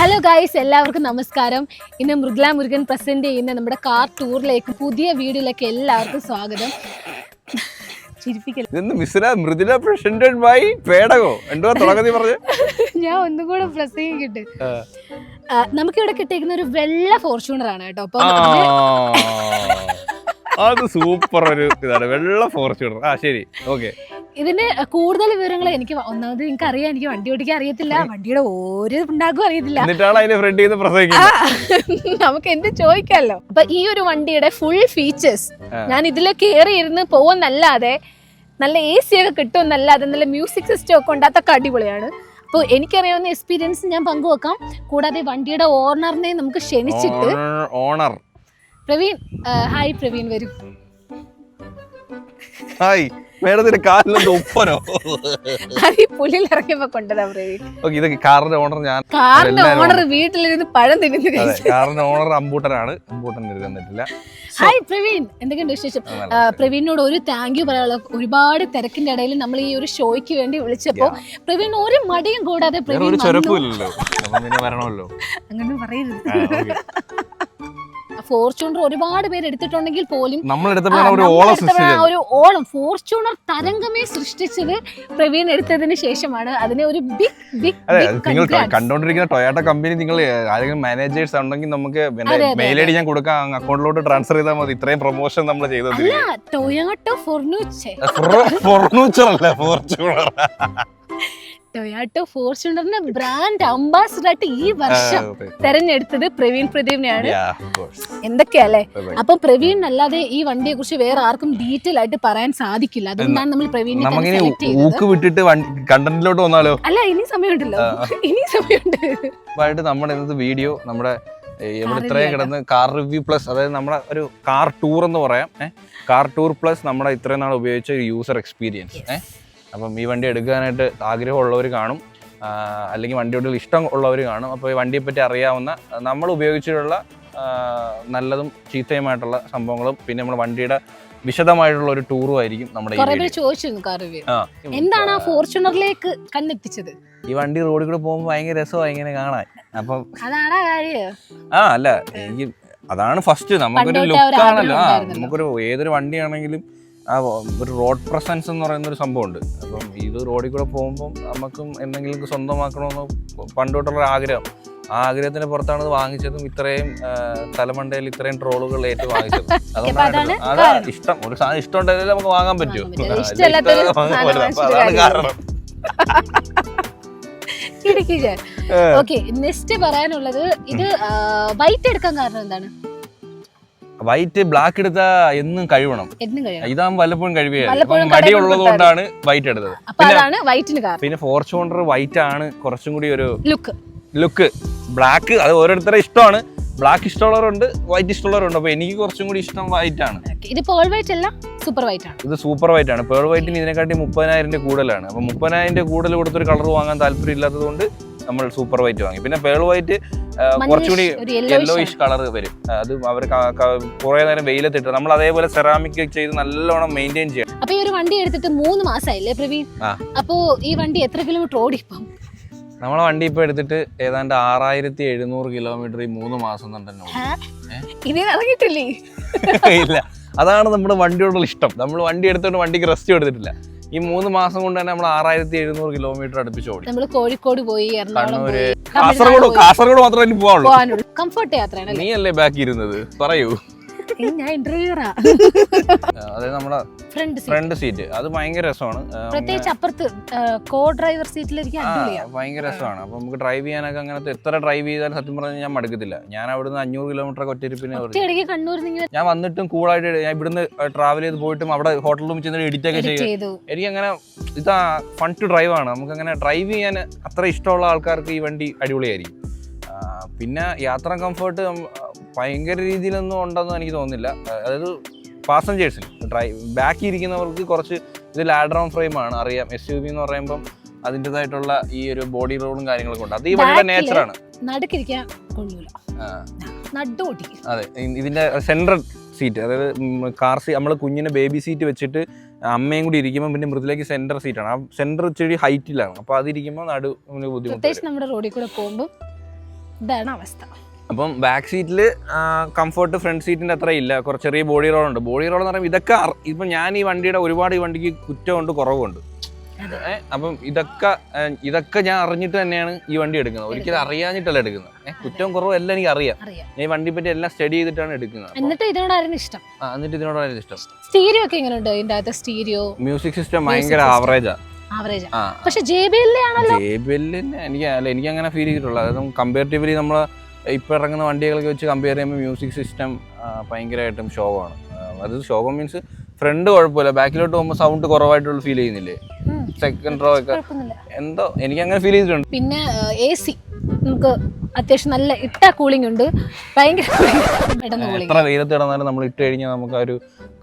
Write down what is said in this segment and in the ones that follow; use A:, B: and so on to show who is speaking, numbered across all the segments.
A: Hello guys, എല്ലാവർക്കും നമസ്കാരം. ഇന്ന് മൃദുല മുരുകൻ പ്രസന്റ് ചെയ്യുന്ന നമ്മുടെ കാർ ടൂറിലേക്ക് പുതിയ വീഡിയോയിലേക്ക് എല്ലാവർക്കും സ്വാഗതം. ഞാൻ ഒന്നും കൂടെ പ്രസംഗിക്കട്ടെ. നമുക്കിവിടെ കിട്ടിയിരിക്കുന്ന ഒരു വെള്ള ഫോർച്യൂണർ ആണ് കേട്ടോ. അപ്പൊ
B: അത് സൂപ്പർ ഒരു ഇതാണ്, വെള്ള ഫോർച്യൂണർ. ശരി, ഓക്കെ.
A: ഇതിന്റെ കൂടുതൽ വിവരങ്ങൾ എനിക്ക് ഒന്നാമത് എനിക്ക് അറിയാം, എനിക്ക് വണ്ടി ഓടിക്കാൻ അറിയത്തില്ല, വണ്ടിയുടെ ഓരോ ഉണ്ടാക്കും അറിയത്തില്ല. നമുക്ക് എന്ത് ചോദിക്കാമല്ലോ. അപ്പൊ ഈ ഒരു വണ്ടിയുടെ ഫുൾ ഫീച്ചേഴ്സ് ഞാൻ ഇതിൽ കയറി ഇരുന്ന് പോകുന്നല്ലാതെ നല്ല AC ഒക്കെ കിട്ടുമെന്നല്ലാതെ നല്ല മ്യൂസിക് സിസ്റ്റം ഒക്കെ ഉണ്ടാത്തൊക്കെ അടിപൊളിയാണ്. അപ്പോൾ എനിക്കറിയാവുന്ന എക്സ്പീരിയൻസ് ഞാൻ പങ്കുവെക്കാം. കൂടാതെ വണ്ടിയുടെ ഓണറിനെ നമുക്ക് ക്ഷണിച്ചിട്ട്
B: ഓണർ
A: പ്രവീൺ. ഹായ് പ്രവീൺ, വരൂ.
B: ഹായ് മേഡത്തിന്റെ കാലിലെന്തോ ഉപ്പനോ?
A: അത് ഈ പുള്ളിയിൽ ഇറങ്ങിയപ്പോ കൊണ്ടതാ പ്രവീൺ.
B: ഇതൊക്കെ കാറിന്റെ ഓണർ. ഞാൻ
A: കാറിന്റെ ഓണർ വീട്ടിലിരുന്ന് പഴം തിന്നു.
B: കാറിന്റെ ഓണർ അമ്പൂട്ടനാണ്, അമ്പൂട്ടൻ തന്നിട്ടില്ല.
A: ഹായ് പ്രവീൺ, എന്തൊക്കെയുണ്ട് വിശേഷം? പ്രവീണിനോട് ഒരു താങ്ക് യു പറയാനുള്ള. ഒരുപാട് തിരക്കിന്റെ ഇടയിൽ നമ്മൾ ഈ ഒരു ഷോയ്ക്ക് വേണ്ടി വിളിച്ചപ്പോ പ്രവീൺ ഒരു മടിയും കൂടാതെ പ്രവീൺ അങ്ങനെ പറയരുത്. ഫോർച്യൂണർ ഒരുപാട് പേര് എടുത്തിട്ടുണ്ടെങ്കിൽ പോലും ഒരു ഓളം ഫോർച്യൂണർ തരംഗമേ സൃഷ്ടിച്ചത് പ്രവീൺ എടുത്തതിന് ശേഷമാണ്. അതിനെ ഒരു
B: നിങ്ങൾ കണ്ടോണ്ടിരിക്കുന്ന ടൊയോട്ട കമ്പനി, നിങ്ങൾ ആരെങ്കിലും മാനേജേഴ്സ് ഉണ്ടെങ്കിൽ നമുക്ക് മെയിൽ ഐഡി ഞാൻ കൊടുക്കാം, അക്കൗണ്ടിലോട്ട് ട്രാൻസ്ഫർ ചെയ്താൽ മതി. ഇത്രയും പ്രൊമോഷൻ നമ്മൾ ചെയ്തത്.
A: ടൊയോട്ട ഫർണിച്ചർ
B: അല്ല, ഫോർച്യൂണർ.
A: ടൊയോട്ട ഫോർച്യൂണറിന്റെ ബ്രാൻഡ് അംബാസിഡറായിട്ട് ഈ വർഷം തെരഞ്ഞെടുത്തത് പ്രവീൺ പ്രദീപിനെയാണ്. എന്തൊക്കെയല്ലേ. അപ്പൊ പ്രവീൺ അല്ലാതെ ഈ വണ്ടിയെ കുറിച്ച് വേറെ ആർക്കും ഡീറ്റെയിൽ ആയിട്ട് പറയാൻ സാധിക്കില്ല. അതുകൊണ്ടാണ് നമ്മൾ പ്രവീണിനെ സെലക്ട്
B: ചെയ്തത്. വന്നാലോ?
A: അല്ല, ഇനി സമയമുണ്ടല്ലോ, ഇനി സമയമുണ്ട്.
B: നമ്മുടെ ഇന്നത്തെ വീഡിയോ നമ്മുടെ ഇത്രയും കിടന്ന് കാർ റിവ്യൂ പ്ലസ്, അതായത് നമ്മുടെ ഒരു കാർ ടൂർ എന്ന് പറയാം. കാർ ടൂർ പ്ലസ് നമ്മുടെ ഇത്രയും നാൾ ഉപയോഗിച്ച ഒരു യൂസർ എക്സ്പീരിയൻസ്. അപ്പം ഈ വണ്ടി എടുക്കാനായിട്ട് ആഗ്രഹമുള്ളവർ കാണും, അല്ലെങ്കിൽ വണ്ടിയോട് ഇഷ്ടം ഉള്ളവർ കാണും. അപ്പോൾ ഈ വണ്ടിയെപ്പറ്റി അറിയാവുന്ന, നമ്മൾ ഉപയോഗിച്ചിട്ടുള്ള നല്ലതും ചീത്തയുമായിട്ടുള്ള സംഭവങ്ങളും പിന്നെ നമ്മുടെ വണ്ടിയുടെ വിശദമായിട്ടുള്ള ഒരു ടൂറും ആയിരിക്കും നമ്മുടെ.
A: എന്താണ് ആ ഫോർച്യൂണറിലേക്ക് കണ്ണെത്തിച്ചത്?
B: ഈ വണ്ടി റോഡിൽ കൂടെ പോകുമ്പോൾ ഭയങ്കര രസമാണ് ഇങ്ങനെ കാണാൻ. അപ്പം അല്ല, എനിക്ക് അതാണ് ഫസ്റ്റ്. നമുക്കൊരു ലുക്കാണല്ലോ. നമുക്കൊരു ഏതൊരു വണ്ടിയാണെങ്കിലും ഒരു റോഡ് പ്രസൻസ് എന്ന് പറയുന്നൊരു സംഭവമുണ്ട്. അപ്പം ഇത് റോഡിൽ കൂടെ പോകുമ്പം നമുക്കും എന്തെങ്കിലും സ്വന്തമാക്കണമെന്ന് പണ്ടോട്ടുള്ള ആഗ്രഹം. ആ ആഗ്രഹത്തിന്റെ പുറത്താണ് ഇത് വാങ്ങിച്ചതും ഇത്രയും തലമണ്ടയിൽ ഇത്രയും ട്രോളുകൾ ഏറ്റു വാങ്ങിച്ചത്. അതുകൊണ്ടാണ് അതാ ഇഷ്ടം. ഒരു സാധനം ഇഷ്ടം ഉണ്ടെങ്കിൽ നമുക്ക് വാങ്ങാൻ പറ്റുമോ? അതാണ് കാരണം.
A: നെക്സ്റ്റ് പറയാനുള്ളത്, ഇത് വൈറ്റ് എടുക്കാൻ കാരണം എന്താണ്?
B: വൈറ്റ് ബ്ലാക്ക് എടുത്താ എന്നും കഴുകണം. ഇതാകുമ്പോൾ വല്ലപ്പോഴും കഴിയുകയാണ്. മടി ഉള്ളത് കൊണ്ടാണ് വൈറ്റ് എടുത്തത്. പിന്നെ ഫോർച്യൂണർ വൈറ്റ് ആണ് കുറച്ചും കൂടി ഒരു ലുക്ക്. ബ്ലാക്ക് അത് ഓരോരുത്തരുടെ ഇഷ്ടമാണ്. ബ്ലാക്ക് ഇഷ്ടമുള്ളവരുണ്ട്, വൈറ്റ് ഇഷ്ടമുള്ളവരുണ്ട്. അപ്പൊ എനിക്ക് കുറച്ചും കൂടി ഇഷ്ടം വൈറ്റ് ആണ്.
A: ഇത് പേൾ വൈറ്റ് അല്ല, സൂപ്പർ വൈറ്റ് ആണ്.
B: ഇത് സൂപ്പർ വൈറ്റ് ആണ്. പേൾ വൈറ്റിന് ഇതിനെക്കാട്ടി 30,000 കൂടുതലാണ്. അപ്പൊ 30,000 കൂടുതൽ കൊടുത്തൊരു കളർ വാങ്ങാൻ താല്പര്യം ഇല്ലാത്തത് കൊണ്ട് നമ്മൾ സൂപ്പർ വൈറ്റ് വാങ്ങി. പിന്നെ പേൾ വൈറ്റ് കുറച്ചുകൂടി യെല്ലോയിഷ് കളർ വരും. അത് അവർ കുറെ നേരം വെയിലത്തിട്ട് നമ്മൾ അതേപോലെ സെറാമിക് ചെയ്ത് നല്ലോണം മെയിൻറ്റെയിൻ ചെയ്യണം.
A: അപ്പൊ ഈ ഒരു വണ്ടി എടുത്തിട്ട് 3 മാസമായില്ലേ പ്രവീൺ? അപ്പോ ഈ വണ്ടി എത്ര കിലോമീറ്റർ ഓടിപ്പം?
B: നമ്മളെ വണ്ടി ഇപ്പൊ എടുത്തിട്ട് ഏതാണ്ട് 6,700 കിലോമീറ്റർ ഈ 3 മാസം തന്നെ.
A: ഇനി ഇറങ്ങിയിട്ടില്ലേ?
B: ഇല്ല, അതാണ് നമ്മുടെ വണ്ടിയോടുള്ള ഇഷ്ടം. നമ്മൾ വണ്ടി എടുത്തോണ്ട് വണ്ടിക്ക് റെസ്റ്റ് എടുത്തിട്ടില്ല. ഈ 3 മാസം കൊണ്ട് തന്നെ നമ്മൾ 6,700 കിലോമീറ്റർ അടുപ്പിച്ച് ഓടി.
A: നമ്മൾ കോഴിക്കോട് പോയി,
B: കണ്ണൂര്, കാസർഗോഡ് മാത്രമേ എനിക്ക് പോകാനുള്ളൂ.
A: കംഫർട്ട് യാത്രയാണ്.
B: നീ അല്ലേ ബാക്കി ഇരുന്നത്? പറയൂ.
A: ഞാൻ ഇന്റർവ്യൂറാ.
B: അതായത് നമ്മുടെ ഫ്രണ്ട് സീറ്റ് അത് ഭയങ്കര രസമാണ്.
A: പ്രത്യേകിച്ച് അപ്പുറത്ത് കോ ഡ്രൈവർ സീറ്റിലിരിക്കാൻ
B: ഭയങ്കര രസമാണ്. അപ്പൊ നമുക്ക് ഡ്രൈവ് ചെയ്യാനൊക്കെ അങ്ങനത്തെ എത്ര ഡ്രൈവ് ചെയ്താലും സത്യം പറഞ്ഞാൽ ഞാൻ മടുക്കത്തില്ല. ഞാൻ അവിടുന്ന് 500 കിലോമീറ്റർ ഒക്കെ ഒറ്റയിരിപ്പിന് ഞാൻ വന്നിട്ടും കൂളായിട്ട് ഞാൻ ഇവിടുന്ന് ട്രാവൽ ചെയ്ത് പോയിട്ടും അവിടെ ഹോട്ടൽ റൂമിൽ ചെന്ന് എഡിറ്റ് ഒക്കെ ചെയ്തു. എനിക്ക് അങ്ങനെ ഇതാ ഫൺ ടു ഡ്രൈവ് ആണ്. നമുക്ക് അങ്ങനെ ഡ്രൈവ് ചെയ്യാൻ അത്ര ഇഷ്ടമുള്ള ആൾക്കാർക്ക് ഈ വണ്ടി അടിപൊളിയായിരിക്കും. പിന്നെ യാത്രാ കംഫർട്ട് ഭയങ്കര രീതിയിലൊന്നും ഉണ്ടെന്ന് എനിക്ക് തോന്നുന്നില്ല. അതായത് പാസഞ്ചേഴ്സിന് ബാക്കി ഇരിക്കുന്നവർക്ക് കുറച്ച് ഇത് ലാഡർ ഓൺ ഫ്രെയിം ആണ്. അറിയാം, SUV എന്ന് പറയുമ്പം അതിൻ്റെതായിട്ടുള്ള ഈ ഒരു ബോഡി റോളും കാര്യങ്ങളൊക്കെ ഉണ്ട്. അത് ഈ വണ്ടിയുടെ നേച്ചറാണ്. അതെ, ഇതിന്റെ സെൻട്രൽ സീറ്റ്, അതായത് കാർ സീറ്റ്, നമ്മൾ കുഞ്ഞിന് ബേബി സീറ്റ് വെച്ചിട്ട് അമ്മയും കൂടി ഇരിക്കുമ്പോൾ പിന്നെ മൃദുലയ്ക്ക് സെന്റർ സീറ്റാണ്. ആ സെന്റർ ഇച്ചിരി ഹൈറ്റിലാണ്. അപ്പോൾ അതിരിക്കുമ്പോൾ നടുവിന് ബുദ്ധിമുട്ട്.
A: നമ്മുടെ റോഡിൽ കൂടെ പോകുമ്പോൾ ഇതാണ് അവസ്ഥ.
B: അപ്പം ബാക്ക് സീറ്റിൽ കംഫർട്ട് ഫ്രണ്ട് സീറ്റിൻ്റെ അത്ര ഇല്ല, കുറച്ച് ചെറിയ ബോഡി റോളുണ്ട്. ബോഡി റോൾ എന്ന് പറയുമ്പോൾ ഇതൊക്കെ ഇപ്പം ഞാൻ ഈ വണ്ടിയുടെ ഒരുപാട് ഈ വണ്ടിക്ക് കുറ്റമുണ്ട്, കുറവുണ്ട്. അപ്പം ഇതൊക്കെ ഞാൻ അറിഞ്ഞിട്ട് തന്നെയാണ് ഈ വണ്ടി എടുക്കുന്നത്, ഒരിക്കലും അറിയാഞ്ഞിട്ടല്ല എടുക്കുന്നത്. കുറ്റവും കുറവും എല്ലാം എനിക്ക് അറിയാം. ഞാൻ ഈ വണ്ടിയെ പറ്റി എല്ലാം സ്റ്റഡി ചെയ്തിട്ടാണ് എടുക്കുന്നത്.
A: എന്നിട്ട് ഇതിനോടായിരുന്നു ഇഷ്ടം.
B: ഇഷ്ടം.
A: സ്റ്റീരിയോ ഒക്കെ എങ്ങനെയുണ്ട്? ഇതിന്റെ അകത്ത് സ്റ്റീരിയോ
B: മ്യൂസിക് സിസ്റ്റം ഭയങ്കര ആവറേജാ.
A: പക്ഷെ JBL
B: എനിക്ക് അങ്ങനെ ഫീൽ ചെയ്തിട്ടുള്ളത്. അതായത് കമ്പാരിറ്റീവ്ലി നമ്മൾ ഇപ്പൊ ഇറങ്ങുന്ന വണ്ടികളൊക്കെ വെച്ച് കമ്പയർ ചെയ്യുമ്പോൾ മ്യൂസിക് സിസ്റ്റം ഭയങ്കരമായിട്ടും ശോകമാണ്. അത് ശോകം മീൻസ് ഫ്രണ്ട് കുഴപ്പമില്ല, ബാക്കിലോട്ട് പോകുമ്പോൾ സൗണ്ട് കുറവായിട്ടുള്ള ഫീൽ ചെയ്യുന്നില്ലേ? സെക്കൻഡ് റോ ഒക്കെ എന്തോ എനിക്ക് അങ്ങനെ ഫീൽ ചെയ്തിട്ടുണ്ട്.
A: പിന്നെ AC നമുക്ക് അത്യാവശ്യം നല്ല ഇട്ട കൂളിംഗ് ഉണ്ട്, ഭയങ്കര
B: എത്ര വെയിലത്ത് കിടന്നാലും നമ്മൾ ഇട്ട് കഴിഞ്ഞാൽ നമുക്ക് ആ ഒരു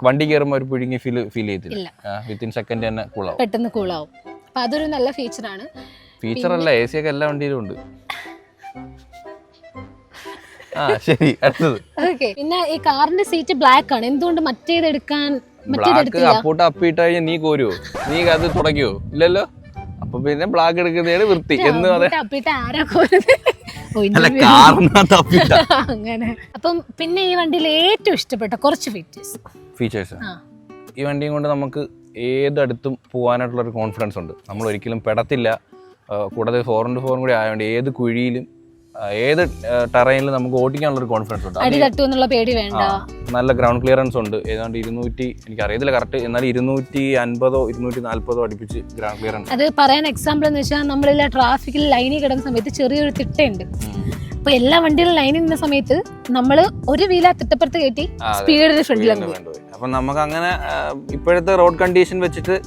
B: വണ്ടി കയറുമ്പോൾ ഒരു പുഴുങ്ങി ഫീൽ ചെയ്തില്ല. വിത്തിൻ സെക്കൻഡ് തന്നെ കൂളാവും,
A: പെട്ടെന്ന് കൂളാവും. അപ്പൊ അതൊരു നല്ല ഫീച്ചറാണ്.
B: ഫീച്ചറല്ല, AC ഒക്കെ എല്ലാ വണ്ടിയിലും ഉണ്ട്. ശരി, അടുത്തത്.
A: പിന്നെ ഈ കാറിന്റെ സീറ്റ് ബ്ലാക്ക് ആണ്, എന്തുകൊണ്ട് മറ്റേത് എടുക്കാൻ?
B: അപ്പോട്ട് അപ്പിട്ട് കഴിഞ്ഞാൽ നീ കോരുവോ? നീ അത് തുടങ്ങിയോ? ഇല്ലല്ലോ. അപ്പൊ പിന്നെ ബ്ലാക്ക് എടുക്കുന്നതാണ് വൃത്തി എന്ന്
A: അങ്ങനെ. അപ്പം പിന്നെ ഈ വണ്ടിയിൽ ഏറ്റവും ഇഷ്ടപ്പെട്ട കുറച്ച്
B: ഫീച്ചേഴ്സ്, ഈ വണ്ടിയും കൊണ്ട് നമുക്ക് ഏതടുത്തും പോകാനായിട്ടുള്ള ഒരു കോൺഫിഡൻസ് ഉണ്ട്. നമ്മൾ ഒരിക്കലും പെടത്തില്ല. കൂടാതെ 4x4 കൂടി ആയതുകൊണ്ട് ഏത് കുഴിയിലും ഏത് ടെറൈനിലും നമുക്ക് ഓടിക്കാനുള്ളൊരു കോൺഫിഡൻസ് ഉണ്ട്.
A: പേടി വേണ്ട.
B: നല്ല ഗ്രൗണ്ട് ക്ലിയറൻസ് ഉണ്ട്. ഏതാണ്ട് 200, എനിക്കറിയത്തില്ല കറക്റ്റ്, എന്നാൽ 250 240 അടുപ്പിച്ച് ഗ്രൗണ്ട് ക്ലിയറൻസ്.
A: അത് പറയാൻ എക്സാമ്പിൾ എന്ന് വെച്ചാൽ നമ്മളില്ല ട്രാഫിക്കിൽ ലൈനിൽ കിടന്ന സമയത്ത് ചെറിയൊരു തിട്ടയുണ്ട്. അപ്പൊ എല്ലാ വണ്ടികളും ലൈനിൽ നിന്ന സമയത്ത് നമ്മൾ ഒരു വീല തിട്ടപ്പുറത്ത് കയറ്റി സ്പീഡിൽ ഫ്രണ്ടിലാണ്.
B: അപ്പൊ നമുക്ക് അങ്ങനെ ഇപ്പോഴത്തെ റോഡ് കണ്ടീഷൻ വെച്ചിട്ട്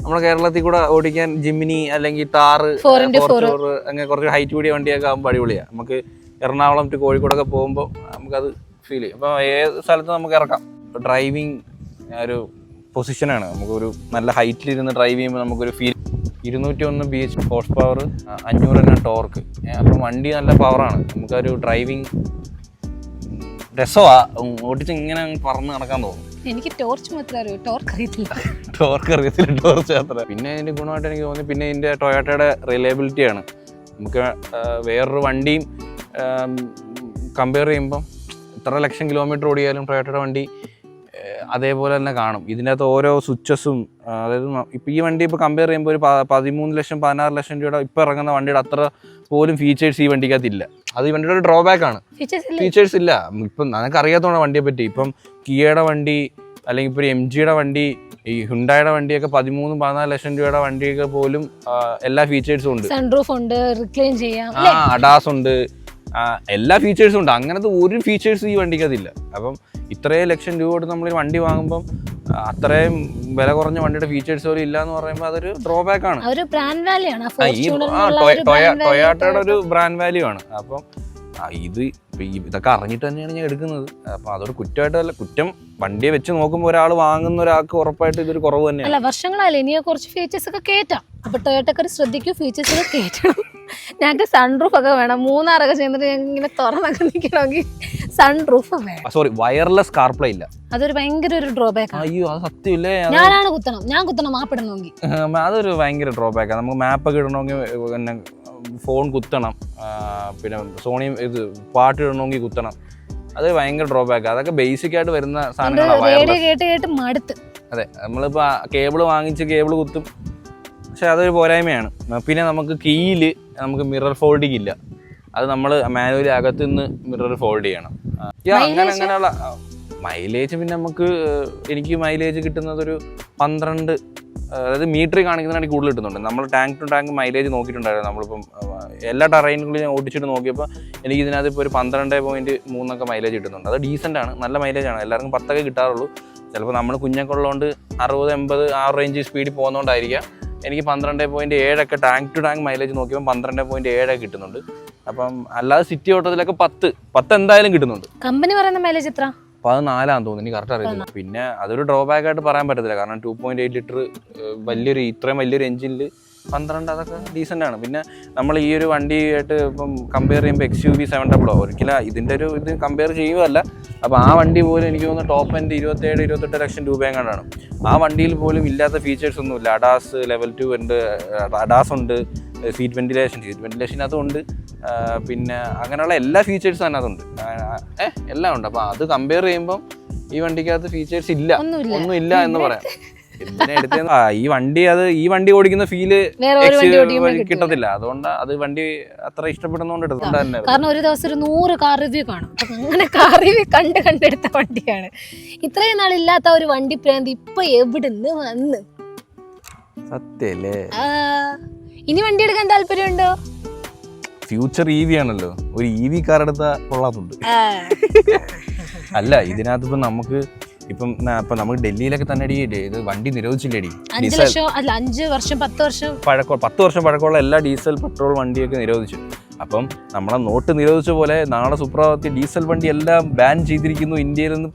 B: നമ്മുടെ കേരളത്തിൽ കൂടെ ഓടിക്കാൻ ജിമിനി അല്ലെങ്കിൽ താറ് 4x4 അങ്ങനെ കുറച്ച് ഹൈറ്റ് കൂടിയ വണ്ടിയൊക്കെ ആകുമ്പോൾ അടിപൊളിയാണ്. നമുക്ക് എറണാകുളം ടു കോഴിക്കോടൊക്കെ പോകുമ്പോൾ നമുക്കത് ഫീൽ ചെയ്യും. അപ്പോൾ ഏത് സ്ഥലത്തും നമുക്ക് ഇറക്കാം. ഡ്രൈവിങ് ഒരു പൊസിഷനാണ്, നമുക്കൊരു നല്ല ഹൈറ്റിലിരുന്ന് ഡ്രൈവ് ചെയ്യുമ്പോൾ നമുക്കൊരു feel. 201 BH horse power, 500 torque. അപ്പം വണ്ടി നല്ല പവറാണ്. നമുക്കൊരു ഡ്രൈവിങ് രസമാണ്, ഓടിച്ച് ഇങ്ങനെ പറന്ന് നടക്കാൻ തോന്നും.
A: എനിക്ക് ടോർച്ച് മാത്രമേ അറിയൂ, ടോർക്ക് അറിയത്തില്ല.
B: ടോർച്ച് മാത്രം. പിന്നെ ഇതിന്റെ ഗുണമായിട്ട് എനിക്ക് തോന്നി, പിന്നെ ഇതിന്റെ ടൊയോട്ടയുടെ റിലയബിലിറ്റിയാണ്. നമുക്ക് വേറൊരു വണ്ടിയും കമ്പയർ ചെയ്യുമ്പം ഇത്ര ലക്ഷം കിലോമീറ്റർ ഓടിയാലും ടൊയോട്ടയുടെ വണ്ടി അതേപോലെ തന്നെ കാണും. ഇതിനകത്ത് ഓരോ സ്വിച്ചസും, അതായത് ഇപ്പം ഈ വണ്ടി ഇപ്പോൾ കമ്പയർ ചെയ്യുമ്പോൾ ഒരു 13 ലക്ഷം 16 ലക്ഷം രൂപയുടെ ഇപ്പോൾ ഇറങ്ങുന്ന വണ്ടിയുടെ അത്ര പോലും ഫീച്ചേഴ്സ് ഈ വണ്ടിക്കകത്തില്ല. അത് ഈ വണ്ടിയുടെ ഒരു ഡ്രോബാക്ക് ആണ്. ഫീച്ചേഴ്സ് ഇല്ല. ഇപ്പം നമുക്ക് അറിയാത്തതുകൊണ്ട് വണ്ടിയെ പറ്റി. ഇപ്പം കിയയുടെ വണ്ടി അല്ലെങ്കിൽ ഇപ്പോൾ ഒരു MGയുടെ വണ്ടി, ഈ ഹുണ്ടായുടെ വണ്ടിയൊക്കെ 13-14 ലക്ഷം രൂപയുടെ വണ്ടിയൊക്കെ പോലും എല്ലാ ഫീച്ചേഴ്സും ഉണ്ട്.
A: സൺറൂഫ് ഉണ്ട്, റിക്ലൈൻ ചെയ്യാം,
B: അഡാസ് ഉണ്ട്, എല്ലാ ഫീച്ചേഴ്സും ഉണ്ട്. അങ്ങനത്തെ ഒരു ഫീച്ചേഴ്സ് ഈ വണ്ടിക്കതില്ല. അപ്പം ഇത്രയും ലക്ഷം രൂപ കൊടുത്ത് നമ്മൾ വണ്ടി വാങ്ങുമ്പം അത്രയും വില കുറഞ്ഞ വണ്ടിയുടെ ഫീച്ചേഴ്സ് പോലും ഇല്ല എന്ന് പറയുമ്പോൾ അതൊരു ഡ്രോബാക്ക് ആണ്. ടൊയോട്ടയുടെ ഒരു ബ്രാൻഡ് വാല്യൂ ആണ്. അപ്പം ഇതൊക്കെ അറിഞ്ഞിട്ട് തന്നെയാണ് ഞാൻ എടുക്കുന്നത്. അപ്പം അതോട് കുറ്റമായിട്ടല്ല, കുറ്റം വണ്ടിയെ വെച്ച് നോക്കുമ്പോൾ ഒരാൾ വാങ്ങുന്ന ഒരാൾക്ക് ഉറപ്പായിട്ട് ഇതൊരു കുറവ് തന്നെയാണ്.
A: അല്ല, വർഷങ്ങളായാലും ഇനി കുറച്ച് ഫീച്ചേഴ്സ് ഒക്കെ കയറ്റാം. അപ്പൊ ടൊയോട്ടക്കാർ ശ്രദ്ധിക്കും, ഫീച്ചേഴ്സ് ഒക്കെ കയറ്റണം. ഞങ്ങൾക്ക് സൺറൂഫ് ഒക്കെ വേണം. മൂന്നാറൊക്കെ ചെന്നിട്ട് ഞങ്ങൾക്ക് ഇങ്ങനെ തുറന്നൊക്കെ നിൽക്കണമെങ്കിൽ സൺറൂഫ് വേണം.
B: സോറി, വയർലെസ് കാർപ്ലേ ഇല്ല.
A: അതൊരു ഭയങ്കര ഒരു ഡ്രോബാക്ക്.
B: അയ്യോ, അത് സത്യമില്ലേ?
A: ഞാൻ കുത്തണം മാപ്പ് ഇടണമെങ്കിൽ.
B: അതൊരു ഭയങ്കര ഡ്രോബാക്കാണ്. നമുക്ക് മാപ്പൊക്കെ ഇടണമെങ്കിൽ പിന്നെ ഫോൺ കുത്തണം, പിന്നെ സോണി ഇത് പാട്ട് ഇടണമെങ്കിൽ കുത്തണം. അത് ഭയങ്കര ഡ്രോബാക്ക്. അതൊക്കെ ബേസിക് ആയിട്ട് വരുന്ന സാധനങ്ങളാണ്. അതെ, നമ്മളിപ്പോൾ കേബിള് വാങ്ങിച്ച് കേബിള് കുത്തും, പക്ഷെ അതൊരു പോരായ്മയാണ്. പിന്നെ നമുക്ക് കീയില് നമുക്ക് മിറർ ഫോൾഡിങ് ഇല്ല. അത് നമ്മൾ മാനുവലി അകത്ത് നിന്ന് മിറർ ഫോൾഡ് ചെയ്യണം. അങ്ങനെയുള്ള മൈലേജ് പിന്നെ എനിക്ക് മൈലേജ് കിട്ടുന്നത് ഒരു 12, അതായത് മീറ്ററിൽ കാണിക്കുന്നതിനാണ് കൂടുതൽ കിട്ടുന്നുണ്ട്. നമ്മൾ ടാങ്ക് ടു ടാങ്ക് മൈലേജ് നോക്കിയിട്ടുണ്ടായിരുന്നു. നമ്മളിപ്പം എല്ലാ ടെറൈനുകളും ഞാൻ ഓടിച്ചിട്ട് നോക്കിയപ്പോൾ എനിക്ക് ഇതിനകത്ത് ഇപ്പോൾ ഒരു 12.3 മൈലേജ് കിട്ടുന്നുണ്ട്. അത് ഡീസൻ്റ് ആണ്, നല്ല മൈലേജാണ്. എല്ലാവർക്കും 10 കിട്ടാറുള്ളൂ. ചിലപ്പോൾ നമ്മൾ കുഞ്ഞൊക്കെ ഉള്ളതുകൊണ്ട് 60-80 ആ റേഞ്ച് സ്പീഡിൽ പോകുന്നതുകൊണ്ടായിരിക്കാം എനിക്ക് 12.7 ടാങ്ക് ടു ടാങ്ക് മൈലേജ് നോക്കിയപ്പോൾ 12.7 കിട്ടുന്നുണ്ട്. അപ്പം അല്ലാതെ സിറ്റി ഓട്ടത്തിലൊക്കെ 10 എന്തായാലും കിട്ടുന്നുണ്ട്.
A: കമ്പനി പറയുന്ന മൈലേജ് എത്ര?
B: 14 തോന്നുന്നു, എനിക്ക് കറക്റ്റ് അറിയില്ല. പിന്നെ അതൊരു ഡ്രോബാക്ക് ആയിട്ട് പറയാൻ പറ്റത്തില്ല, കാരണം 2.8 ലിറ്റർ ഇത്രയും വലിയൊരു എഞ്ചിനിൽ 12 അതൊക്കെ ഡീസൻ്റ് ആണ്. പിന്നെ നമ്മൾ ഈ ഒരു വണ്ടിയായിട്ട് ഇപ്പം കമ്പയർ ചെയ്യുമ്പോൾ XUV 700 ഒരിക്കലും ഇത് കമ്പയർ ചെയ്യുകയല്ല. അപ്പോൾ ആ വണ്ടി പോലും എനിക്ക് തോന്നുന്നു ടോപ്പ് എൻഡ് 27-28 ലക്ഷം രൂപയെങ്ങാണ്ടാണ്. ആ വണ്ടിയിൽ പോലും ഇല്ലാത്ത ഫീച്ചേഴ്സ് ഒന്നുമില്ല. അഡാസ് ലെവൽ 2 ഉണ്ട്, അഡാസ് ഉണ്ട്, സീറ്റ് വെന്റിലേഷൻ അതും ഉണ്ട്. പിന്നെ അങ്ങനെയുള്ള എല്ലാ ഫീച്ചേഴ്സും അതിനകത്തുണ്ട്. എല്ലാം ഉണ്ട്. അപ്പോൾ അത് കമ്പയർ ചെയ്യുമ്പം ഈ വണ്ടിക്കകത്ത് ഫീച്ചേഴ്സ് ഇല്ല, ഒന്നുമില്ല എന്ന് പറയാം. എന്തിനാ എടുത്തത്? ഈ വണ്ടി ഓടിക്കുന്ന ഫീല് കിട്ടത്തില്ല. അതുകൊണ്ട് അത് വണ്ടി അത്ര ഇഷ്ടപ്പെടുന്നോണ്ട് എടുത്തോണ്ട് തന്നെ.
A: കാരണം ഒരു ദിവസം ഒരു 100 കാർ റിവ്യൂ കാണും. അങ്ങനെ കാർ റിവ്യൂ കണ്ടെടുത്ത വണ്ടിയാണ്. ഇത്രയും നാളില്ലാത്ത ഒരു വണ്ടി പ്രാന്ത് ഇപ്പൊ എവിടുന്ന് വന്ന്?
B: സത്യല്ലേ?
A: ഇനി വണ്ടി എടുക്കാൻ താല്പര്യമുണ്ടോ?
B: ഫ്യൂച്ചർ EV ആണല്ലോ, ഒരു EV കാർ എടുത്താൽ കൊള്ളാത്തുണ്ട്. അല്ല, ഇതിനകത്ത് ഇപ്പം നമുക്ക് ഇപ്പം നമുക്ക് ഡൽഹിയിലൊക്കെ തന്നെ ഇത് വണ്ടി നിരോധിച്ചില്ലേടി?
A: 5 വർഷം 10 വർഷം
B: പഴക്കമുള്ള എല്ലാ ഡീസൽ പെട്രോൾ വണ്ടിയൊക്കെ നിരോധിച്ചു. അപ്പം നമ്മളെ നോട്ട് നിരോധിച്ച പോലെ നാളെ സുപ്രഭാതത്തിൽ ഡീസൽ വണ്ടി എല്ലാം ബാൻ ചെയ്തിരിക്കുന്നു, ഇന്ത്യയിൽ നിന്ന്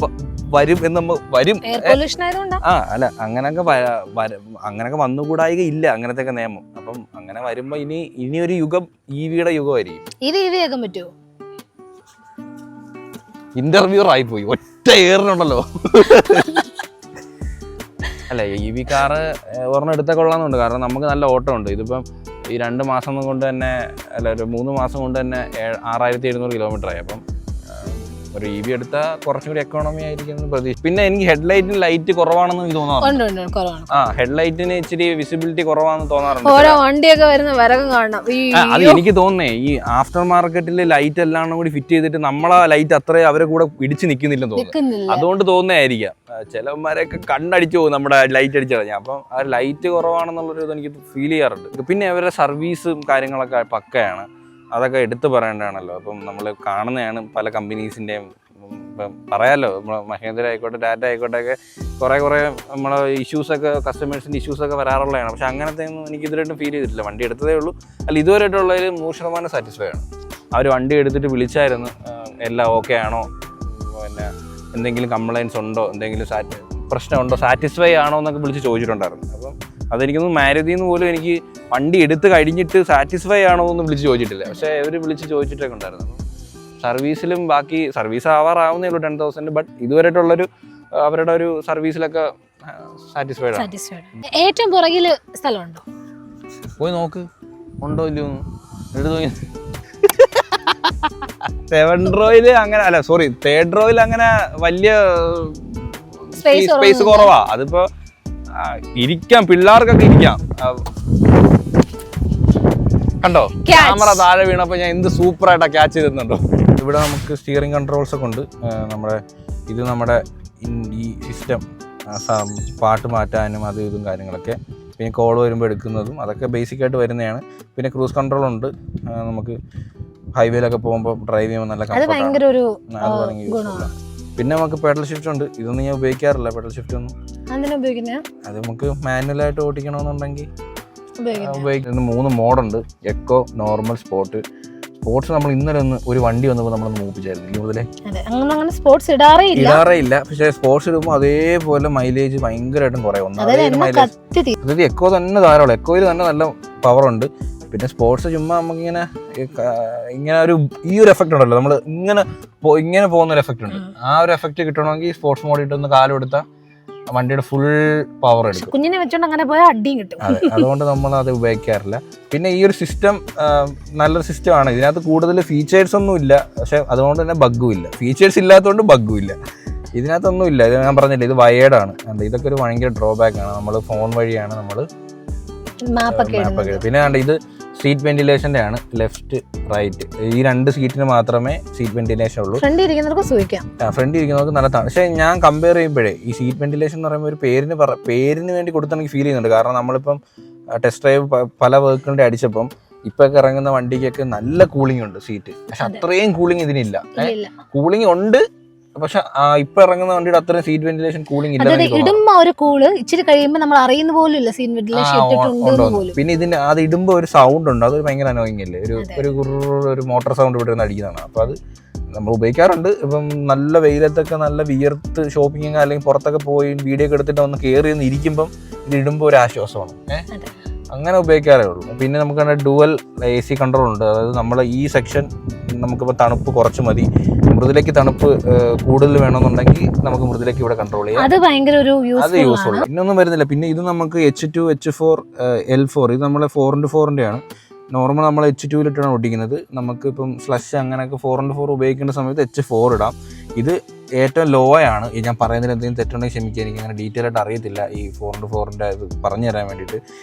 B: വരും എന്ന് വരും. അല്ല, അങ്ങനൊക്കെ വന്നുകൂടായിക ഇല്ല അങ്ങനത്തെ നിയമം. അപ്പം അങ്ങനെ വരുമ്പോ ഇനി ഒരു യുഗം EVയുടെ യുഗമായിരിക്കും.
A: ഇത് EV ആക്കാൻ പറ്റുമോ?
B: ഇന്റർവ്യൂർ ആയിപ്പോയി ഒറ്റ ഏറിനുണ്ടല്ലോ. അല്ല, EV കാറ് ഒരെണ്ണം എടുത്താൽ കൊള്ളാമെന്നുണ്ട്. കാരണം നമുക്ക് നല്ല ഓട്ടം ഉണ്ട്. ഇതിപ്പം ഈ 2 മാസം കൊണ്ട് തന്നെ, അല്ല ഒരു 3 മാസം കൊണ്ട് തന്നെ 6700 കിലോമീറ്റർ ആയി. അപ്പം ഒരു EV എടുത്താൽ കുറച്ചും കൂടി എക്കോണമി ആയിരിക്കും പ്രതീക്ഷ. പിന്നെ എനിക്ക് ഹെഡ്ലൈറ്റിന് ലൈറ്റ് കുറവാണെന്ന് എനിക്ക് തോന്നാറുണ്ട്. ഹെഡ്ലൈറ്റിന് ഇച്ചിരി വിസിബിലിറ്റി കുറവാണെന്ന് തോന്നാറുണ്ട്.
A: ഓരോ വണ്ടിയൊക്കെ വരുന്ന വരകം കാണണം.
B: അത് എനിക്ക് തോന്നുന്നേ ഈ ആഫ്റ്റർ മാർക്കറ്റിൽ ലൈറ്റ് എല്ലാം കൂടി ഫിറ്റ് ചെയ്തിട്ട് നമ്മളെ ലൈറ്റ് അത്രേ അവരെ കൂടെ ഇടിച്ച് നിൽക്കുന്നില്ലെന്ന് തോന്നുന്നു. അതുകൊണ്ട് തോന്നുന്നതായിരിക്കാം. ചിലവന്മാരെയൊക്കെ കണ്ണടിച്ചു പോകും നമ്മുടെ ലൈറ്റ് അടിച്ചു കളഞ്ഞാൽ. അപ്പം ആ ലൈറ്റ് കുറവാണെന്നുള്ളൊരു എനിക്ക് ഫീൽ ചെയ്യാറുണ്ട്. പിന്നെ അവരുടെ സർവീസും കാര്യങ്ങളൊക്കെ പക്കയാണ്. അതൊക്കെ എടുത്തു പറയേണ്ടതാണല്ലോ. അപ്പം നമ്മൾ കാണുന്നതാണ് പല കമ്പനീസിൻ്റെയും. ഇപ്പം പറയാമല്ലോ, മഹേന്ദ്ര ആയിക്കോട്ടെ, ടാറ്റ ആയിക്കോട്ടെ, ഒക്കെ കുറേ നമ്മളെ ഇഷ്യൂസൊക്കെ, കസ്റ്റമേഴ്സിൻ്റെ ഇഷ്യൂസൊക്കെ വരാറുള്ളതാണ്. പക്ഷെ അങ്ങനത്തെ ഒന്നും എനിക്ക് ഇതുവരെയായിട്ടും ഫീൽ ചെയ്തിട്ടില്ല. വണ്ടി എടുത്തതേ ഉള്ളൂ. അല്ല, ഇതുവരെയായിട്ടുള്ളതിൽ 100% സാറ്റിസ്ഫൈ ആണ്. അവർ വണ്ടി എടുത്തിട്ട് വിളിച്ചായിരുന്നു, എല്ലാം ഓക്കെ ആണോ, പിന്നെ എന്തെങ്കിലും കംപ്ലയിൻസ് ഉണ്ടോ, എന്തെങ്കിലും പ്രശ്നമുണ്ടോ, സാറ്റിസ്ഫൈ ആണോ എന്നൊക്കെ വിളിച്ച് ചോദിച്ചിട്ടുണ്ടായിരുന്നു. അപ്പം അതെനിക്കൊന്നും മാരുതിന്ന് പോലും എനിക്ക് വണ്ടി എടുത്ത് കഴിഞ്ഞിട്ട് സാറ്റിസ്ഫൈ ആണോ എന്ന് വിളിച്ച് ചോദിച്ചിട്ടില്ല. പക്ഷേ അവർ വിളിച്ച് ചോദിച്ചിട്ടൊക്കെ ഉണ്ടായിരുന്നു. സർവീസിലും ബാക്കി സർവീസ് ആവാറാവുന്നേ ഉള്ളൂ 10,000. ബട്ട് ഇതുവരെയായിട്ടുള്ളൊരു അവരുടെ ഒരു സർവീസിലൊക്കെ സാറ്റിസ്ഫൈഡ് ആണ്.
A: ഏറ്റവും പുറകിൽ സ്ഥലമുണ്ടോ?
B: പോയി നോക്ക്, ഉണ്ടോ ഇല്ലയോ എടുത്ത് നോക്കി. 7 റോയില് അങ്ങനെ, അല്ല സോറി 3rd റോയിൽ അങ്ങനെ വലിയ സ്പേസ് കുറവാ. അതിപ്പോ ഇരിക്കാം, പിള്ളേർക്കൊക്കെ ഇരിക്കാം. കണ്ടോ, ക്യാമറ താഴെ വീണപ്പോ ഞാൻ എന്ത് സൂപ്പറായിട്ടാ ക്യാച്ച് ചെയ്തിട്ടുണ്ടോ. ഇവിടെ നമുക്ക് സ്റ്റിയറിംഗ് കൺട്രോൾസ് ഒക്കെ ഉണ്ട്. നമ്മുടെ ഈ സിസ്റ്റം പാട്ട് മാറ്റാനും അതും ഇതും കാര്യങ്ങളൊക്കെ. പിന്നെ കോൾ വരുമ്പോൾ എടുക്കുന്നതും അതൊക്കെ ബേസിക്കായിട്ട് വരുന്നതാണ്. പിന്നെ ക്രൂസ് കൺട്രോൾ ഉണ്ട്. നമുക്ക് ഹൈവേയിലൊക്കെ പോകുമ്പോൾ ഡ്രൈവ് ചെയ്യുമ്പോൾ നല്ല കംഫർട്ടാണ്. പിന്നെ നമുക്ക് പെഡൽ ഷിഫ്റ്റ് ഉണ്ട്. ഇതൊന്നും ഞാൻ ഉപയോഗിക്കാറില്ല, പെഡൽ ഷിഫ്റ്റ് ഒന്നും. അത് നമുക്ക് മാനുവലായിട്ട് ഓടിക്കണമെന്നുണ്ടെങ്കിൽ ഉപയോഗിക്കുന്നത്. 3 മോഡുണ്ട്: എക്കോ, നോർമൽ, സ്പോർട്സ്. നമ്മൾ ഇന്നലെ ഒരു വണ്ടി വന്നപ്പോൾ നമ്മളൊന്ന് മൂപ്പിച്ചായിരുന്നു. മുതലേ ഇടാറേ ഇല്ല. പക്ഷെ സ്പോർട്സ് ഇടുമ്പോൾ അതേപോലെ മൈലേജ് ഭയങ്കരമായിട്ടും കുറയും. അതായത് എക്കോ തന്നെ ധാരാളം, എക്കോയിൽ തന്നെ നല്ല പവറുണ്ട്. പിന്നെ സ്പോർട്സ് ചുമ്മാ നമുക്കിങ്ങനെ ഈ ഒരു എഫക്റ്റ് ഉണ്ടല്ലോ, നമ്മൾ ഇങ്ങനെ പോകുന്നൊരു എഫക്റ്റ് ഉണ്ട്. ആ ഒരു എഫക്റ്റ് കിട്ടണമെങ്കിൽ സ്പോർട്സ് മോഡ് ഇട്ടൊന്ന് കാലെടുത്താൽ വണ്ടിയുടെ ഫുൾ പവർ എടുക്കും.
A: കുഞ്ഞിനെ വെച്ചോണ്ട് അങ്ങനെ പോയാൽ അടിയും കിട്ടും.
B: അതുകൊണ്ട് നമ്മൾ അത് ഉപയോഗിക്കാറില്ല. പിന്നെ ഈ ഒരു സിസ്റ്റം നല്ലൊരു സിസ്റ്റമാണ്. ഇതിനകത്ത് കൂടുതൽ ഫീച്ചേഴ്സ് ഒന്നും ഇല്ല, പക്ഷെ അതുകൊണ്ട് തന്നെ ബഗ്ഗും ഇല്ല. ഫീച്ചേഴ്സ് ഇല്ലാത്തതുകൊണ്ട് ബഗ്ഗും ഇല്ല. ഇതിനകത്തൊന്നും ഇല്ല. ഇത് ഞാൻ പറഞ്ഞില്ല, ഇത് വയേർഡാണ്. ഇതൊക്കെ ഒരു ഭയങ്കര ഡ്രോബാക്ക് ആണ്. നമ്മൾ ഫോൺ വഴിയാണ് നമ്മൾ മാപ്പൊക്കെ. പിന്നെ ഇത് സീറ്റ് വെന്റിലേഷന്റെ ആണ്, ലെഫ്റ്റ് റൈറ്റ്. ഈ 2 സീറ്റിന് മാത്രമേ സീറ്റ് വെന്റിലേഷൻ ഉള്ളൂ. ഫ്രണ്ട് ഇരിക്കുന്നവർക്ക് നല്ല തണുപ്പ്. പക്ഷേ ഞാൻ കമ്പയർ ചെയ്യുമ്പോഴേ ഈ സീറ്റ് വെന്റിലേഷൻ എന്ന് പറയുമ്പോൾ ഒരു പേരിന് വേണ്ടി കൊടുത്തെനിക്ക് ഫീൽ ചെയ്യുന്നുണ്ട്. കാരണം നമ്മളിപ്പം ടെസ്റ്റ് ഡ്രൈവ് പല വെഹിക്കിളിന്റെ അടിച്ചപ്പം ഇപ്പൊക്കെ ഇറങ്ങുന്ന വണ്ടിക്കൊക്കെ നല്ല കൂളിംഗ് ഉണ്ട് സീറ്റ്. പക്ഷെ അത്രയും കൂളിംഗ് ഇതിനില്ല. കൂളിംഗ് ഉണ്ട്, പക്ഷെ ഇപ്പൊ ഇറങ്ങുന്ന വണ്ടിയുടെ അത്രയും സീറ്റ് വെന്റിലേഷൻ കൂളിംഗ് ഇല്ല.
A: ഇടുമ്പോ ഒരു കൂള് ഇച്ചിരി കഴിയുമ്പോൾ നമ്മൾ അറിയുന്ന പോലും ഇല്ല സീറ്റ് വെന്റിലേഷൻ.
B: പിന്നെ ഇതിന്റെ അത് ഇടുമ്പോ ഒരു സൗണ്ട് ഉണ്ട്, അതൊരു ഭയങ്കര അനോയിങ് അല്ലേ. ഒരു മോട്ടോർ സൗണ്ട് ഇവിടെ നിന്ന് അടിക്കുന്നതാണ്. അപ്പൊ അത് നമ്മൾ ഉപയോഗിക്കാറുണ്ട്. ഇപ്പം നല്ല വെയിലത്തൊക്കെ നല്ല വിയർത്ത് ഷോപ്പിംഗ് അല്ലെങ്കിൽ പുറത്തൊക്കെ പോയി വീഡിയോ ഒക്കെ എടുത്തിട്ട് ഒന്ന് കയറി ഒന്ന് ഇരിക്കുമ്പം ഇത് ഇടുമ്പോൾ ഒരു ആശ്വാസമാണ്. അങ്ങനെ ഉപയോഗിക്കാറേ ഉള്ളൂ. പിന്നെ നമുക്ക് ഡുവൽ AC കൺട്രോൾ ഉണ്ട്. അതായത് നമ്മൾ ഈ സെക്ഷൻ നമുക്കിപ്പോൾ തണുപ്പ് കുറച്ച് മതി, മൃദുലേക്ക് തണുപ്പ് കൂടുതൽ വേണമെന്നുണ്ടെങ്കിൽ നമുക്ക് മൃദുലേക്ക് ഇവിടെ കൺട്രോൾ ചെയ്യാം. അത് യൂസ്ഫുൾ. പിന്നൊന്നും വരുന്നില്ല. പിന്നെ ഇത് നമുക്ക് H2, H4, L4. ഇത് നമ്മളെ 4x4 ആണ്. നോർമൽ നമ്മൾ H2 ഓടിക്കുന്നത്. നമുക്ക് ഇപ്പം സ്ലഷ് അങ്ങനെയൊക്കെ 4x4 ഉപയോഗിക്കേണ്ട സമയത്ത് H4 ഇടാം. ഇത് ഏറ്റവും ലോ ആണ്. ഈ ഞാൻ പറയുന്നതിൽ എന്തെങ്കിലും തെറ്റുണ്ടെങ്കിൽ ക്ഷമിക്കുക, എനിക്ക് അങ്ങനെ ഡീറ്റെയിൽ ആയിട്ട് അറിയത്തില്ല ഈ 4x4ൻ്റെ ഇത് പറഞ്ഞു തരാൻ വേണ്ടിയിട്ട്.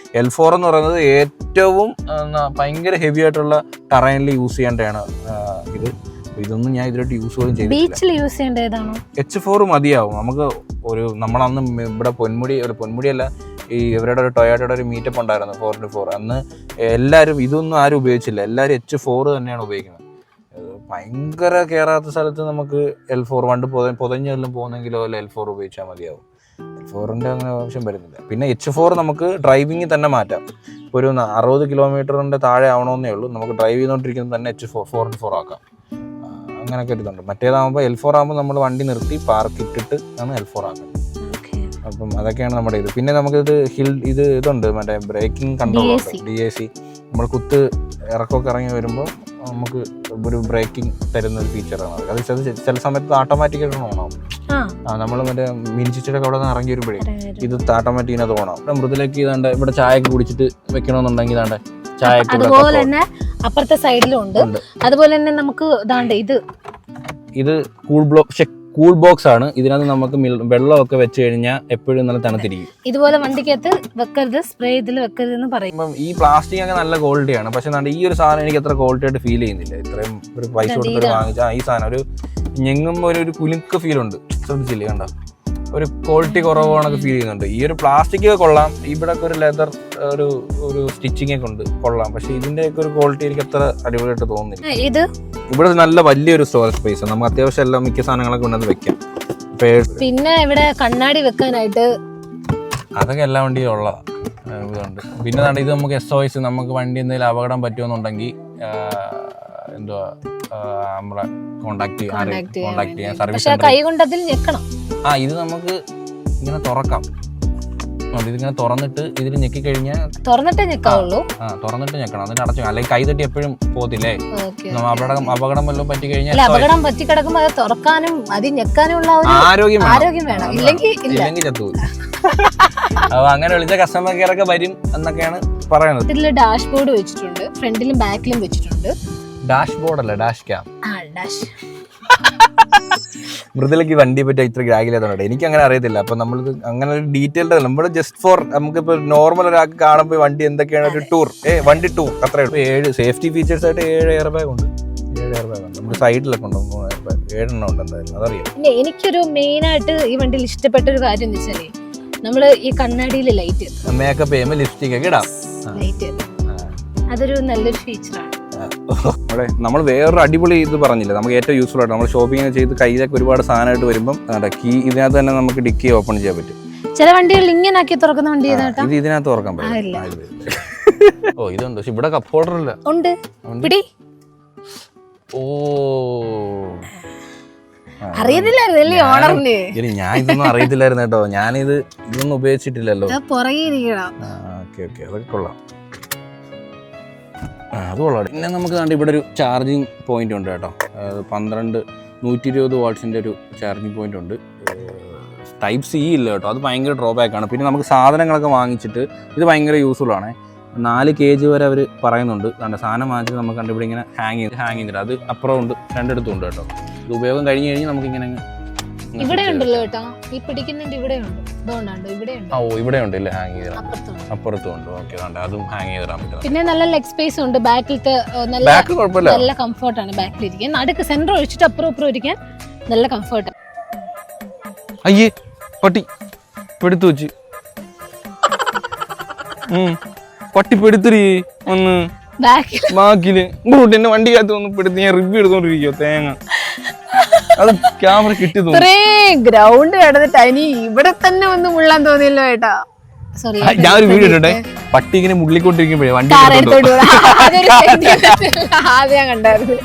B: L4 എന്ന് പറയുന്നത് ഏറ്റവും ഭയങ്കര ഹെവി ആയിട്ടുള്ള ടെറൈനിൽ യൂസ് ചെയ്യേണ്ടതാണ് ഇത്. ഇതൊന്നും ഞാൻ ഇതിലോട്ട് യൂസ് പോലും ചെയ്തിട്ടില്ല. H4 മതിയാവും നമുക്ക്. നമ്മളന്ന് ഇവിടെ പൊന്മുടിയല്ല, ഈ ഇവരുടെ ഒരു ടൊയോട്ടയുടെ ഒരു മീറ്റപ്പ് ഉണ്ടായിരുന്നു 4x4. അന്ന് എല്ലാവരും ഇതൊന്നും ആരും ഉപയോഗിച്ചില്ല, എല്ലാവരും H4 തന്നെയാണ് ഉപയോഗിക്കുന്നത്. ഭയങ്കര കയറാത്ത സ്ഥലത്ത് നമുക്ക് L4 വണ്ട് പൊതഞ്ഞെല്ലാം പോകുന്നെങ്കിലോ L4 ഉപയോഗിച്ചാൽ മതിയാവും. L4ൻ്റെ അങ്ങനെ ആവശ്യം വരുന്നില്ല. പിന്നെ H4 നമുക്ക് ഡ്രൈവിങ്ങിൽ തന്നെ മാറ്റാം. ഇപ്പോൾ ഒരു 60 കിലോമീറ്ററിൻ്റെ താഴെ ആവണമെന്നേ ഉള്ളൂ. നമുക്ക് ഡ്രൈവ് ചെയ്തുകൊണ്ടിരിക്കുന്നത് തന്നെ4x4 ആക്കാം. അങ്ങനെയൊക്കെ ഒരു ഇതുണ്ട്. മറ്റേതാകുമ്പോൾ L4 ആകുമ്പോൾ നമ്മൾ വണ്ടി നിർത്തി പാർക്ക് ഇട്ടിട്ട് ആണ് L4 ആക്കുന്നത്. അപ്പം അതൊക്കെയാണ് നമ്മുടെ ഇത്. പിന്നെ നമുക്കിത് ഇതുണ്ട്, മറ്റേ ബ്രേക്കിംഗ് കൺട്രോൾ ഉണ്ട്, DAC. നമ്മൾ കുത്ത് ഇറക്കമൊക്കെ ഇറങ്ങി വരുമ്പോൾ നമുക്ക് ഒരു ബ്രേക്കിംഗ് തരുന്ന ഒരു ഫീച്ചറാണ് അത്. ചില സമയത്ത് ഓട്ടോമാറ്റിക്കായിട്ട് ഓണാവും. നമ്മൾ മറ്റേ മിനിച്ചിട്ടൊക്കെ അവിടെ നിന്ന് ഇറങ്ങി വരുമ്പോഴേ ഇത് ഓട്ടോമാറ്റിക്കിനത് ഓണാവും. മൃദുലേക്ക് ഇതാണ്ട് ഇവിടെ ചായയൊക്കെ കുടിച്ചിട്ട് വെക്കണമെന്നുണ്ടെങ്കിൽ ഇതാണ്ട് ചായ.
A: അതുപോലെ തന്നെ അപ്പുറത്തെ സൈഡിലും ഉണ്ട്. അതുപോലെ തന്നെ നമുക്ക് ഇത് കൂൾ ബോക്സ് ആണ്. ഇതിനകത്ത് നമുക്ക് വെള്ളമൊക്കെ വെച്ച് കഴിഞ്ഞാൽ എപ്പോഴും നല്ല തണുത്തിരിക്കും. ഇതുപോലെ വണ്ടിക്കകത്ത് വെക്കരുത്, സ്പ്രേ ഇതിൽ വെക്കരുതെന്ന് പറയും. ഈ പ്ലാസ്റ്റിക് ഒക്കെ നല്ല ക്വാളിറ്റിയാണ്, പക്ഷെ ഈ ഒരു സാധനം എനിക്ക് അത്ര ക്വാളിറ്റി ആയിട്ട് ഫീൽ ചെയ്യുന്നില്ല. ഇത്രയും ഒരു പൈസ കൊടുത്തിട്ട് വാങ്ങിച്ചാൽ ഈ സാധനം ഒരു ഞെങ്ങുമ്പോൾ ഒരു കുലുക്ക് ഫീൽ ഉണ്ട്. ശ്രദ്ധിച്ചില്ലേ, കണ്ട ഒരു ക്വാളിറ്റി കുറവാണൊക്കെ ഫീൽ ചെയ്യുന്നുണ്ട്. ഈ ഒരു പ്ലാസ്റ്റിക് കൊള്ളാം, ഇവിടെ ഒക്കെ ഒരു ലെതർ ഒരു സ്റ്റിച്ചിങ് ഒക്കെ ഉണ്ട്, കൊള്ളാം. പക്ഷെ ഇതിന്റെയൊക്കെ ഒരു ക്വാളിറ്റി എനിക്ക് അത്ര അടിപൊളിയായിട്ട് തോന്നുന്നില്ല. ഇവിടെ നല്ല വലിയൊരു സ്റ്റോറേജ് സ്പേസ്, നമുക്ക് അത്യാവശ്യം എല്ലാം മിക്ക സാധനങ്ങളൊക്കെ ഉണ്ടെന്ന് വെക്കാം. പിന്നെ ഇവിടെ കണ്ണാടി വെക്കാനായിട്ട് അതൊക്കെ എല്ലാ വണ്ടിയും ഉള്ള ഇതുണ്ട്. പിന്നെ ഇത് നമുക്ക് SOS, നമുക്ക് വണ്ടി എന്തെങ്കിലും അപകടം പറ്റുമെന്നുണ്ടെങ്കിൽ എന്തുവാ നമ്മളെ കോണ്ടാക്ട് ചെയ്യാൻ സർവീസ് സെന്റർ. ഇത് നമുക്ക് ഇങ്ങനെ തുറക്കാം. ഇതിങ്ങനെ തുറന്നിട്ട് ഇതിൽ ഞെക്കി കഴിഞ്ഞാൽ തുറന്നിട്ടേ ഞെക്കണം. അതിന് അടച്ചു, അല്ലെങ്കിൽ കൈ തട്ടി എപ്പോഴും പോകത്തില്ലേ, അപകടം വല്ലതും പറ്റി കഴിഞ്ഞാൽ അപകടം പറ്റി കിടക്കുമ്പോൾ അത് തുറക്കാനും അത് ഞെക്കാനുള്ള ആരോഗ്യം വേണം, ഇല്ലെങ്കിൽ ചത്തുപോയി. അപ്പൊ അങ്ങനെ വിളിച്ച കസ്റ്റമർ കെയർ ഒക്കെ വരും എന്നൊക്കെയാണ് പറയുന്നത്. ഇതിൽ ഡാഷ് ബോർഡ് വെച്ചിട്ടുണ്ട്, ഫ്രണ്ടിലും ബാക്കിലും വെച്ചിട്ടുണ്ട്. ഡാഷ് ബോർഡ് അല്ല, ഡാഷ് ക്യാം. മൃദുലയ്ക്ക് വണ്ടിയെ പറ്റി ഇത്ര ഗ്രാഹില്ലാത്തതുകൊണ്ട് എനിക്ക് അങ്ങനെ അറിയത്തില്ല. അപ്പൊ നമ്മളിത് അങ്ങനെ ഒരു ഡീറ്റെയിൽഡ് നമ്മൾ ജസ്റ്റ് ഫോർ നമുക്കിപ്പോ നോർമൽ ഒരാൾക്ക് കാണുമ്പോൾ വണ്ടി എന്തൊക്കെയാണ് ഒരു ടൂർ വണ്ടി ടൂർ അത്രേ ഉള്ളൂ. 7 സേഫ്റ്റി ഫീച്ചേഴ്സ് ആയിട്ട് 7 എയർ ബാഗ് ഉണ്ട്. നമ്മുടെ സൈഡിലൊക്കെ ഉണ്ട് 7 ഉണ്ട് എന്തായാലും, അതറിയാം. പിന്നെ എനിക്കൊരു മെയിൻ ആയിട്ട് ഈ വണ്ടിയിൽ ഇഷ്ടപ്പെട്ട ഒരു കാര്യം എന്ന് വെച്ചാല് നമ്മള് ഈ കണ്ണാടിയിൽ ലൈറ്റ് മേക്കപ്പ് ചെയ്യുമ്പോൾ ലിപ്സ്റ്റിക് ഒക്കെ ഇടാം. ലൈറ്റ് അതൊരു നല്ലൊരു ഫീച്ചറാണ്. നമ്മൾ വേറൊരു അടിപൊളി ഇത് പറഞ്ഞില്ല, നമുക്ക് ഏറ്റവും യൂസ്ഫുൾ ആയിട്ട് നമ്മൾ ഷോപ്പിംഗ് ചെയ്ത് കയ്യിലൊക്കെ ഒരുപാട് സാധനമായിട്ട് വരുമ്പോൾ കീ ഇതിനകത്ത് തന്നെ നമുക്ക് ഡിക്കി ഓപ്പൺ ചെയ്യാൻ പറ്റും. ചില വണ്ടികൾ ഇങ്ങനെ ആക്കി തുറക്കുന്ന വണ്ടി ഇത് ഇതിനകത്ത് തുറക്കാൻ പറ്റില്ല. ഓ ഇതുണ്ട്, പക്ഷെ ഇവിടെ കപ്പ് ഹോൾഡർ ഇല്ല. ഉണ്ട്. ഓ അറിയത്തില്ലായിരുന്നു, ഞാൻ ഇതൊന്നും അറിയത്തില്ലായിരുന്നു കേട്ടോ. ഇതൊന്നും ഉപയോഗിച്ചിട്ടില്ലല്ലോ. അതൊക്കെ കൊള്ളാം. അത് കൊള്ളാം. പിന്നെ നമുക്ക് കണ്ട് ഇവിടെ ഒരു ചാർജിങ് പോയിന്റ് ഉണ്ട് കേട്ടോ. 120 വാട്ട്സിൻ്റെ ഒരു ചാർജിങ് പോയിന്റ് ഉണ്ട്. Type-C ഇല്ല കേട്ടോ, അത് ഭയങ്കര ഡ്രോബാക്ക് ആണ്. പിന്നെ നമുക്ക് സാധനങ്ങളൊക്കെ വാങ്ങിച്ചിട്ട് ഇത് ഭയങ്കര യൂസ്ഫുൾ ആണ്. 4 kg വരെ അവർ പറയുന്നുണ്ട്. കണ്ട സാധനം വാങ്ങിച്ചിട്ട് നമുക്ക് കണ്ട് ഇവിടെ ഇങ്ങനെ ഹാങ് ചെയ്തിട്ട് അത് അപ്പുറം ഉണ്ട്, രണ്ടിടത്തും ഉണ്ട് കേട്ടോ. ഇത് ഉപയോഗം കഴിഞ്ഞ് നമുക്കിങ്ങനെ ഇവിടെ ഉണ്ടല്ലോ കേട്ടോ, ഈ പിടിക്കുന്നുണ്ട്. ഇവിടെ ഉണ്ട്, ഇതുകൊണ്ടാണ് ഇവിടെ ഉണ്ട്. ഓ ഇവിടെ ഉണ്ട് ഇല്ലേ, ഹാങ് ചെയ്ത് അപ്പുറത്തും ഉണ്ട്. ഓക്കെ, അതും ഹാങ് ചെയ്തിടാൻ പറ്റും. പിന്നെ നല്ല ലെഗ് സ്പേസ് ഉണ്ട് ബാക്കിലത്തെ, നല്ല കംഫർട്ടാണ് ബാക്കിലിരിക്കാൻ. നടുക്ക് സെന്റർ ഒഴിച്ചിട്ട് അപ്പുറം ഇരിക്കാൻ നല്ല കംഫർട്ട്. അയ്യേ പട്ടി പെടുത്തു വെച്ച്, പട്ടി പെടുത്തിരി ഒന്ന് ബാക്കില് എന്റെ വണ്ടിക്കകത്ത് ഒന്ന് പെടുത്തി. ഞാൻ റിവ്യൂ എടുത്തോണ്ടിരിക്കോ തേങ്ങ, അത് ക്യാമറ കിട്ടി. ഗ്രൗണ്ട് കിടന്നിട്ട് അതിന് ഇവിടെ തന്നെ ഒന്ന് മുള്ളാൻ തോന്നിയല്ലോ ഏട്ടാ. സോറി, ഞാൻ ഒരു വീഡിയോ ഇട്ടെ, പട്ടി ഇങ്ങനെ മുള്ളിക്കൊണ്ടിരിക്കുമ്പോഴേ വണ്ടി ആദ്യം കണ്ടായിരുന്നു.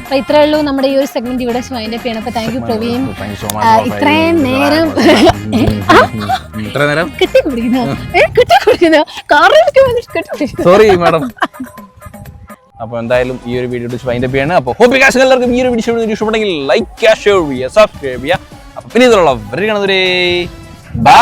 A: അപ്പൊ ഇത്രേ ഉള്ളൂ നമ്മുടെ ഈ ഒരു സെഗ്മെന്റ് ഇവിടെ വൈൻഡപ്പ് ചെയ്യണം. അപ്പൊ താങ്ക് യു പ്രവീൺ. ഇത്രയും നേരം സോറി മാഡം. അപ്പൊ എന്തായാലും ഈ ഒരു വീഡിയോ വൈൻഡപ്പ് ചെയ്യാണ്. അപ്പൊ ഹോപ്പ് എല്ലാവർക്കും ഈ ഒരു വീഡിയോ ഇഷ്ടപ്പെട്ടെങ്കിൽ ലൈക്ക് ചെയ്യുക, ഷെയർ ചെയ്യുക, സബ്സ്ക്രൈബ് ചെയ്യുക. അപ്പൊ പിന്നെ ഇതിലുള്ള ബൈ.